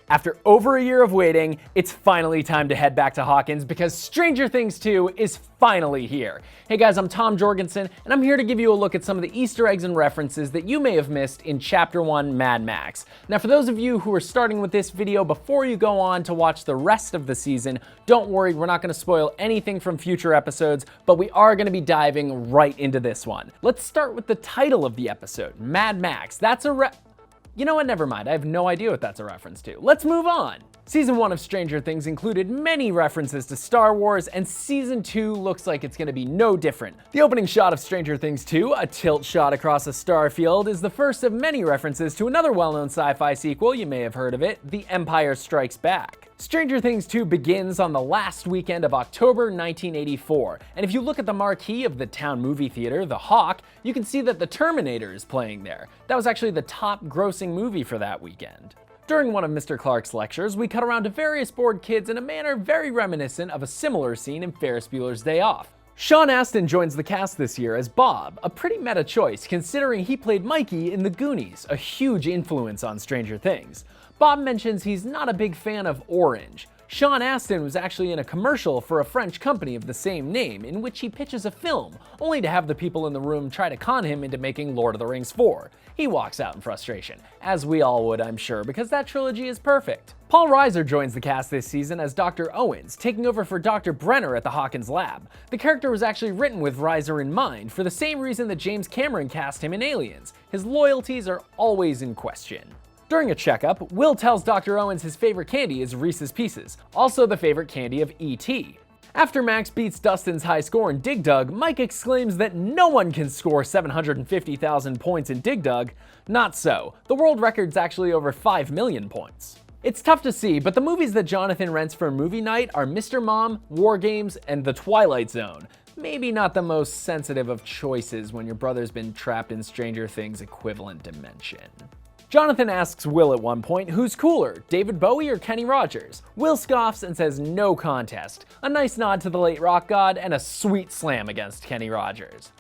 After over a year of waiting, it's finally time to head back to Hawkins because Stranger Things 2 is finally here. Hey guys, I'm Tom Jorgensen, and I'm here to give you a look at some of the Easter eggs and references that you may have missed in Chapter 1 Mad Max. Now for those of you who are starting with this video before you go on to watch the rest of the season, don't worry, we're not going to spoil anything from future episodes, but we are going to be diving right into this one. Let's start with the title of the episode, Mad Max. You know what, never mind, I have no idea what that's a reference to. Let's move on! Season 1 of Stranger Things included many references to Star Wars, and Season 2 looks like it's gonna be no different. The opening shot of Stranger Things 2, a tilt shot across a star field, is the first of many references to another well-known sci-fi sequel, you may have heard of it, The Empire Strikes Back. Stranger Things 2 begins on the last weekend of October 1984, and if you look at the marquee of the town movie theater, the Hawk, you can see that The Terminator is playing there. That was actually the top grossing movie for that weekend. During one of Mr. Clark's lectures, we cut around to various bored kids in a manner very reminiscent of a similar scene in Ferris Bueller's Day Off. Sean Astin joins the cast this year as Bob, a pretty meta choice considering he played Mikey in The Goonies, a huge influence on Stranger Things. Bob mentions he's not a big fan of orange. Sean Astin was actually in a commercial for a French company of the same name, in which he pitches a film, only to have the people in the room try to con him into making Lord of the Rings 4. He walks out in frustration, as we all would, I'm sure, because that trilogy is perfect. Paul Reiser joins the cast this season as Dr. Owens, taking over for Dr. Brenner at the Hawkins lab. The character was actually written with Reiser in mind, for the same reason that James Cameron cast him in Aliens. His loyalties are always in question. During a checkup, Will tells Dr. Owens his favorite candy is Reese's Pieces, also the favorite candy of E.T. After Max beats Dustin's high score in Dig Dug, Mike exclaims that no one can score 750,000 points in Dig Dug. Not so. The world record's actually over 5 million points. It's tough to see, but the movies that Jonathan rents for movie night are Mr. Mom, War Games, and The Twilight Zone. Maybe not the most sensitive of choices when your brother's been trapped in Stranger Things equivalent dimension. Jonathan asks Will at one point, who's cooler, David Bowie or Kenny Rogers? Will scoffs and says no contest, a nice nod to the late rock god, and a sweet slam against Kenny Rogers.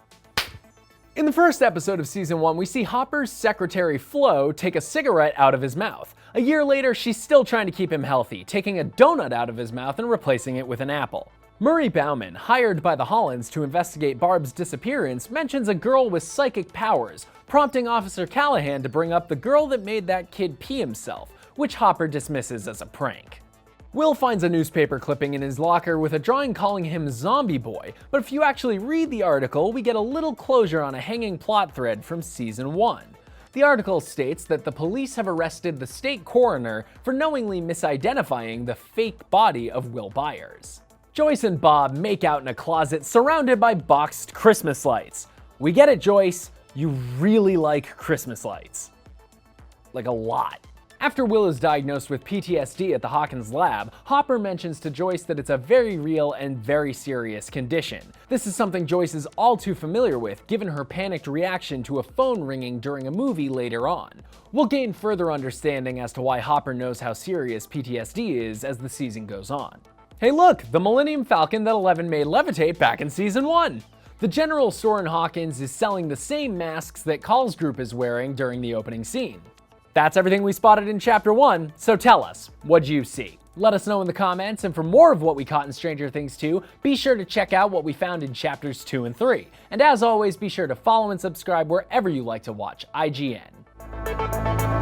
In the first episode of Season 1, we see Hopper's secretary Flo take a cigarette out of his mouth. A year later, she's still trying to keep him healthy, taking a donut out of his mouth and replacing it with an apple. Murray Bauman, hired by the Hollands to investigate Barb's disappearance, mentions a girl with psychic powers, prompting Officer Callahan to bring up the girl that made that kid pee himself, which Hopper dismisses as a prank. Will finds a newspaper clipping in his locker with a drawing calling him Zombie Boy, but if you actually read the article, we get a little closure on a hanging plot thread from Season 1. The article states that the police have arrested the state coroner for knowingly misidentifying the fake body of Will Byers. Joyce and Bob make out in a closet surrounded by boxed Christmas lights. We get it, Joyce. You really like Christmas lights. Like a lot. After Will is diagnosed with PTSD at the Hawkins lab, Hopper mentions to Joyce that it's a very real and very serious condition. This is something Joyce is all too familiar with, given her panicked reaction to a phone ringing during a movie later on. We'll gain further understanding as to why Hopper knows how serious PTSD is as the season goes on. Hey look, the Millennium Falcon that Eleven made levitate back in Season 1! The general store in Hawkins is selling the same masks that Call's group is wearing during the opening scene. That's everything we spotted in Chapter 1, so tell us, what'd you see? Let us know in the comments, and for more of what we caught in Stranger Things 2, be sure to check out what we found in Chapters 2 and 3. And as always, be sure to follow and subscribe wherever you like to watch IGN.